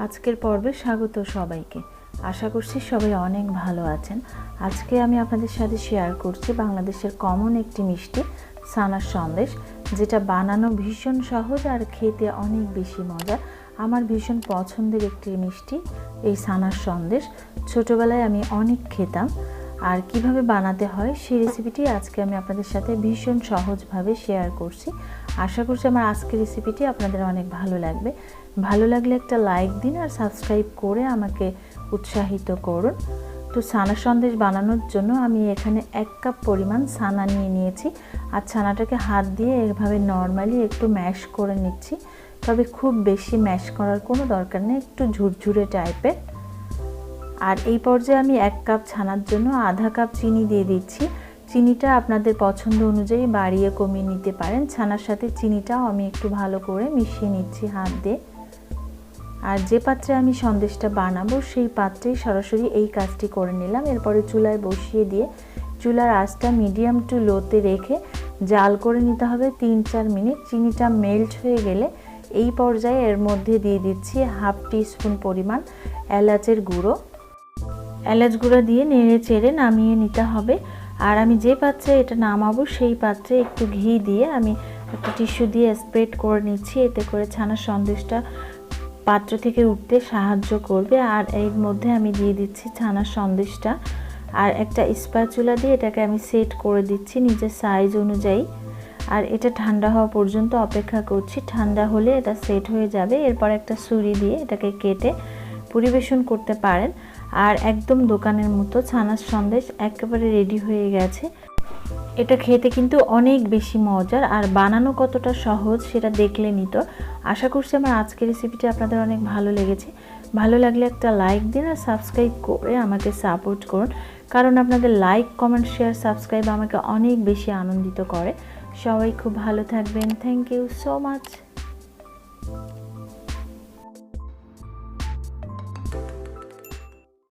আজকের পর্বে স্বাগত সবাইকে। আশা করছি সবাই অনেক ভালো আছেন। আজকে আমি আপনাদের সাথে শেয়ার করছি বাংলাদেশের কমন একটি মিষ্টি ছানার সন্দেশ, যেটা বানানো ভীষণ সহজ আর খেতে অনেক বেশি মজা। আমার ভীষণ পছন্দের একটি মিষ্টি এই ছানার সন্দেশ। ছোটোবেলায় আমি অনেক খেতাম, আর কিভাবে বানাতে হয় সেই রেসিপিটি আজকে আমি আপনাদের সাথে ভীষণ সহজভাবে শেয়ার করছি। আশা করছি আমার আজকের রেসিপিটি আপনাদের অনেক ভালো লাগবে। ভালো লাগলে একটা লাইক দিন আর সাবস্ক্রাইব করে আমাকে উৎসাহিত করুন। তো ছানা সন্দেশ বানানোর জন্য আমি এখানে 1 কাপ পরিমাণ ছানা নিয়ে নিয়েছি, আর ছানাটাকে হাত দিয়ে এভাবে নর্মালি একটু ম্যাশ করে নিচ্ছি। তবে খুব বেশি ম্যাশ করার কোনো দরকার নেই, একটু ঝুরঝুরে টাইপের। আর এই পর্যায়ে আমি 1 কাপ ছানার জন্য আধা কাপ চিনি দিয়ে দিচ্ছি। চিনিটা আপনাদের পছন্দ অনুযায়ী বাড়িয়ে কমিয়ে নিতে পারেন। ছানার সাথে চিনিটাও আমি একটু ভালো করে মিশিয়ে নিচ্ছি হাত দিয়ে। আর যে পাত্রে আমি সন্দেশটা বানাবো সেই পাত্রেই সরাসরি এই কাজটি করে নিলাম। এরপরে চুলায় বসিয়ে দিয়ে চুলার আঁচটা মিডিয়াম টু লোতে রেখে জাল করে নিতে হবে 3-4 মিনিট। চিনিটা মেল্ট হয়ে গেলে এই পর্যায়ে এর মধ্যে দিয়ে দিচ্ছি হাফ টিস্পুন পরিমাণ এলাচের গুঁড়ো। এলাচ গুঁড়ো দিয়ে নেড়ে চেড়ে নামিয়ে নিতে হবে। আর আমি যে পাত্রে এটা নামাবো সেই পাত্রে একটু ঘি দিয়ে আমি একটা টিস্যু দিয়ে স্প্রেড করে নিচ্ছি। এতে করে ছানার সন্দেশটা পাত্র থেকে উঠতে সাহায্য করবে। আর এর মধ্যে আমি দিয়ে দিচ্ছি ছানার সন্দেশটা, আর একটা স্প্যাচুলা দিয়ে এটাকে আমি সেট করে দিচ্ছি নিজের সাইজ অনুযায়ী। আর এটা ঠান্ডা হওয়া পর্যন্ত অপেক্ষা করছি। ঠান্ডা হলে এটা সেট হয়ে যাবে। এরপর একটা ছুরি দিয়ে এটাকে কেটে পরিবেশন করতে পারেন। আর একদম দোকানের মতো ছানার সন্দেশ একেবারে রেডি হয়ে গেছে। এটা খেতে কিন্তু অনেক বেশি মজার, আর বানানো কতটা সহজ সেটা দেখলেনই তো। আশা করছি আমার আজকের রেসিপিটি আপনাদের অনেক ভালো লেগেছে। ভালো লাগলে একটা লাইক দিন আর সাবস্ক্রাইব করে আমাকে সাপোর্ট করুন, কারণ আপনাদের লাইক, কমেন্ট, শেয়ার, সাবস্ক্রাইব আমাকে অনেক বেশি আনন্দিত করে। সবাই খুব ভালো থাকবেন। Thank you so much.